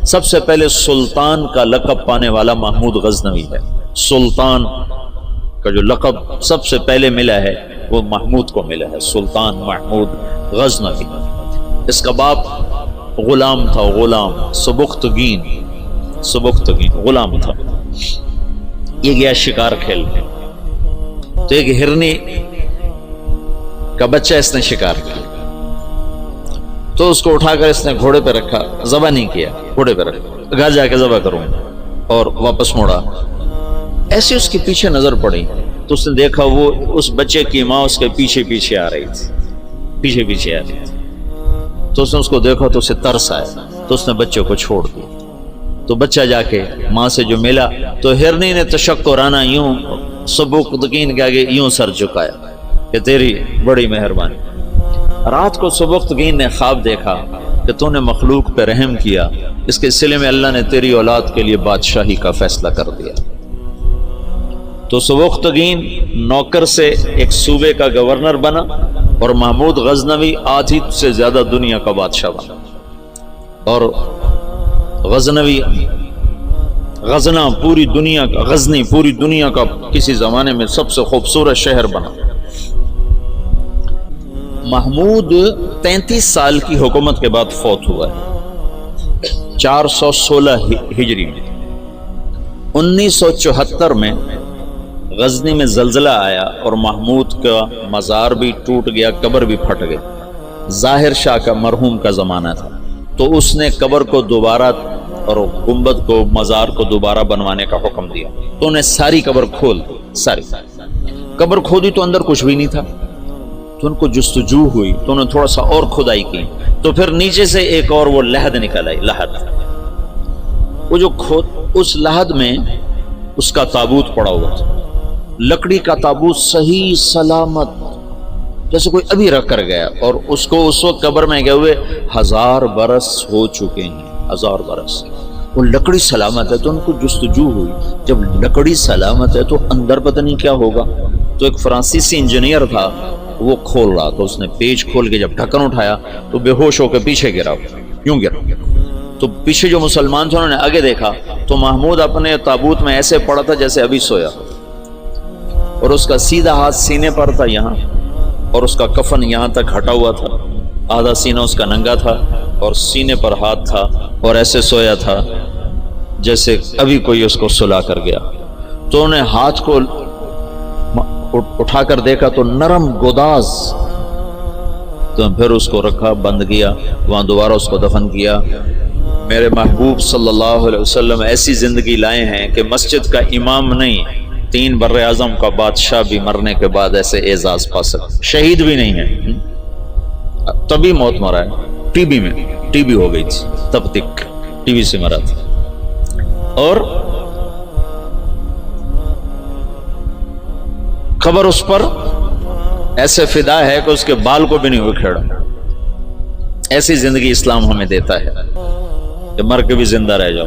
سب سے پہلے سلطان کا لقب پانے والا محمود غزنوی ہے. سلطان کا جو لقب سب سے پہلے ملا ہے وہ محمود کو ملا ہے، سلطان محمود غزنوی. اس کا باپ غلام تھا، غلام سبکتگین غلام تھا. یہ گیا شکار کھیلنے، تو ایک ہرنی کا بچہ اس نے شکار کیا، تو اس کو اٹھا کر اس نے گھوڑے پہ رکھا، ذبح نہیں کیا، گھوڑے پہ رکھا، گھر جا کے ذبح کروں، اور واپس موڑا. ایسے اس کے پیچھے نظر پڑی تو اس نے دیکھا وہ اس بچے کی ماں اس کے پیچھے آ رہی تھی. تو اس نے اس کو دیکھا تو اسے ترس آیا، تو اس نے بچے کو چھوڑ دیا. تو بچہ جا کے ماں سے جو ملا تو ہرنی نے تشکرانہ یوں سبکتگین کے آگے یوں سر جھکایا کہ تیری بڑی مہربانی. رات کو سبکتگین نے خواب دیکھا کہ تو نے مخلوق پہ رحم کیا، اس کے سلے میں اللہ نے تیری اولاد کے لیے بادشاہی کا فیصلہ کر دیا. تو سبکتگین نوکر سے ایک صوبے کا گورنر بنا، اور محمود غزنوی آدھی سے زیادہ دنیا کا بادشاہ بنا. اور غزنی پوری دنیا کا کسی زمانے میں سب سے خوبصورت شہر بنا. محمود 33 سال کی حکومت کے بعد فوت ہوا ہے 416 ہجری میں. 1974 میں غزنی میں زلزلہ آیا اور محمود کا مزار بھی ٹوٹ گیا، قبر بھی پھٹ گئی. ظاہر شاہ کا مرحوم کا زمانہ تھا، تو اس نے قبر کو دوبارہ اور گنبد کو، مزار کو دوبارہ بنوانے کا حکم دیا. تو انہیں ساری قبر کھول دی، ساری قبر کھودی تو اندر کچھ بھی نہیں تھا. تو ان کو جستجو ہوئی تو انہوں نے تھوڑا سا اور کھدائی کی، تو پھر نیچے سے ایک اور وہ لحد نکل آئی. وہ جو اس لحد میں اس کا تابوت پڑا ہوا تھا، لکڑی کا تابوت صحیح سلامت، جیسے کوئی ابھی رکھ کر گیا. اور اس کو اس وقت قبر میں گئے ہوئے 1000 برس ہو چکے ہیں، 1000 برس. وہ لکڑی سلامت ہے. تو ان کو جستجو ہوئی، جب لکڑی سلامت ہے تو اندر پتہ نہیں کیا ہوگا. تو ایک فرانسیسی انجینئر تھا، وہ کھول رہا، تو اس نے پیچ کھول کے جب ڈھکن اٹھایا تو بے ہوش ہو کے پیچھے گرا، یوں گرا. تو پیچھے جو مسلمان تھے انہوں نے آگے دیکھا تو محمود اپنے تابوت میں ایسے پڑا تھا جیسے ابھی سویا، اور اس کا سیدھا ہاتھ سینے پر تھا یہاں، اور اس کا کفن یہاں تک ہٹا ہوا تھا، آدھا سینہ اس کا ننگا تھا اور سینے پر ہاتھ تھا، اور ایسے سویا تھا جیسے ابھی کوئی اس کو سلا کر گیا. تو انہیں ہاتھ کو اٹھا کر دیکھا تو نرم گوداز. تو پھر اس کو رکھا، بند کیا، وہاں دوبارہ اس کو دفن کیا. میرے محبوب صلی اللہ علیہ وسلم ایسی زندگی لائے ہیں کہ مسجد کا امام نہیں، 3 بر اعظم کا بادشاہ بھی مرنے کے بعد ایسے اعزاز پا سکتا. شہید بھی نہیں ہے، تبھی موت مرا ہے. ٹی بی ہو گئی تھی، تب تک ٹی بی سے مرا تھا. اور خبر اس پر ایسے فدا ہے کہ اس کے بال کو بھی نہیں اکھیڑا. ایسی زندگی اسلام ہمیں دیتا ہے کہ مر کے بھی زندہ رہ جاؤ.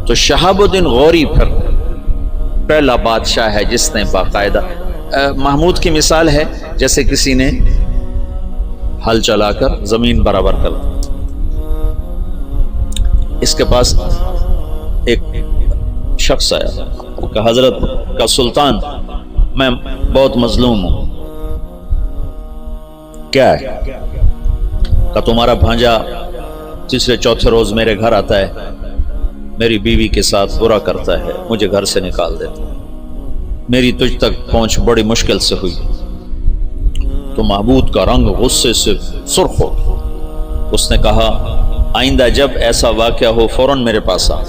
تو شہاب الدین غوری پھر پہلا بادشاہ ہے جس نے باقاعدہ، محمود کی مثال ہے جیسے کسی نے ہل چلا کر زمین برابر کر دی. اس کے پاس ایک شخص آیا کہ حضرت کا سلطان، میں بہت مظلوم ہوں. کیا ہے؟ کہ تمہارا بھانجا تیسرے چوتھے روز میرے گھر آتا ہے، میری بیوی کے ساتھ برا کرتا ہے، مجھے گھر سے نکال دیتا ہے، میری تجھ تک پہنچ بڑی مشکل سے ہوئی. تو محمود کا رنگ غصے سے سرخ ہو. اس نے کہا آئندہ جب ایسا واقعہ ہو فوراً میرے پاس آ.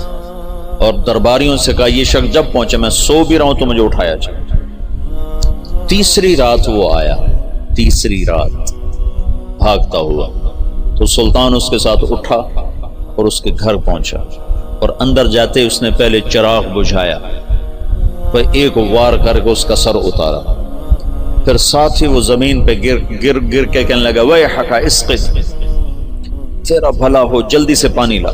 اور درباریوں سے کہا یہ شخص جب پہنچے، میں سو بھی رہا ہوں تو مجھے اٹھایا جائے. تیسری رات وہ آیا، تیسری رات بھاگتا ہوا. تو سلطان اس کے ساتھ اٹھا اور اس کے گھر پہنچا، اور اندر جاتے اس نے پہلے چراغ بجھایا، پھر ایک وار کر کے اس کا سر اتارا، پھر ساتھ ہی وہ زمین پہ گر کے کہنے لگا ویحک اسقِ، تیرا بھلا ہو جلدی سے پانی لا.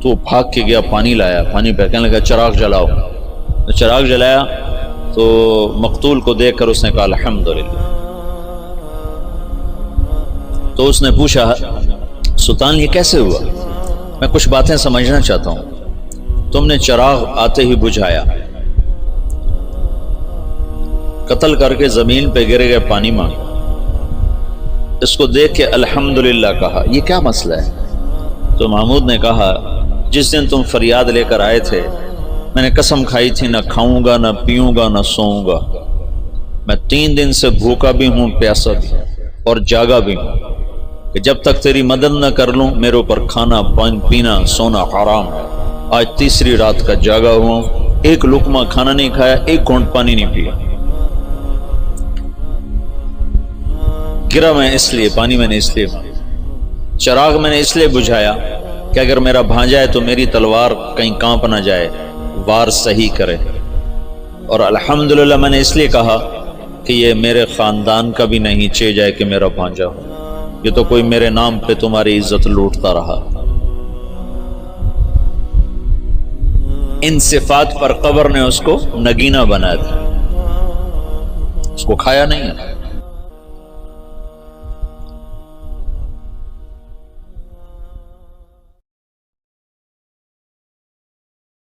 تو بھاگ کے گیا، پانی لایا، پانی پہ کہنے لگا چراغ جلاؤ. چراغ جلایا تو مقتول کو دیکھ کر اس نے کہا الحمدللہ. تو اس نے پوچھا سلطان یہ کیسے ہوا؟ میں کچھ باتیں سمجھنا چاہتا ہوں۔ تم نے چراغ آتے ہی بجھایا، قتل کر کے زمین پہ گر گئے، پانی مانگا، اس کو دیکھ کے الحمدللہ کہا، یہ کیا مسئلہ ہے؟ تو محمود نے کہا جس دن تم فریاد لے کر آئے تھے میں نے قسم کھائی تھی نہ کھاؤں گا، نہ پیوں گا، نہ سوؤں گا۔ میں 3 دن سے بھوکا بھی ہوں، پیاسا بھی اور جاگا بھی ہوں کہ جب تک تیری مدد نہ کر لوں میرے اوپر کھانا پینا سونا حرام ہے۔ آج تیسری رات کا جاگا ہوا ہوں، ایک لقمہ کھانا نہیں کھایا، ایک گھونٹ پانی نہیں پیا۔ گرا میں اس لیے، پانی میں نے اس لیے، چراغ میں نے اس لیے بجھایا کہ اگر میرا بھانجا ہے تو میری تلوار کہیں کانپ نہ جائے، وار صحیح کرے، اور الحمدللہ میں نے اس لیے کہا کہ یہ میرے خاندان کا بھی نہیں چے جائے کہ میرا بھانجا ہو، یہ تو کوئی میرے نام پہ تمہاری عزت لوٹتا رہا۔ ان صفات پر قبر نے اس کو نگینہ بنا دیا، اس کو کھایا نہیں ہے۔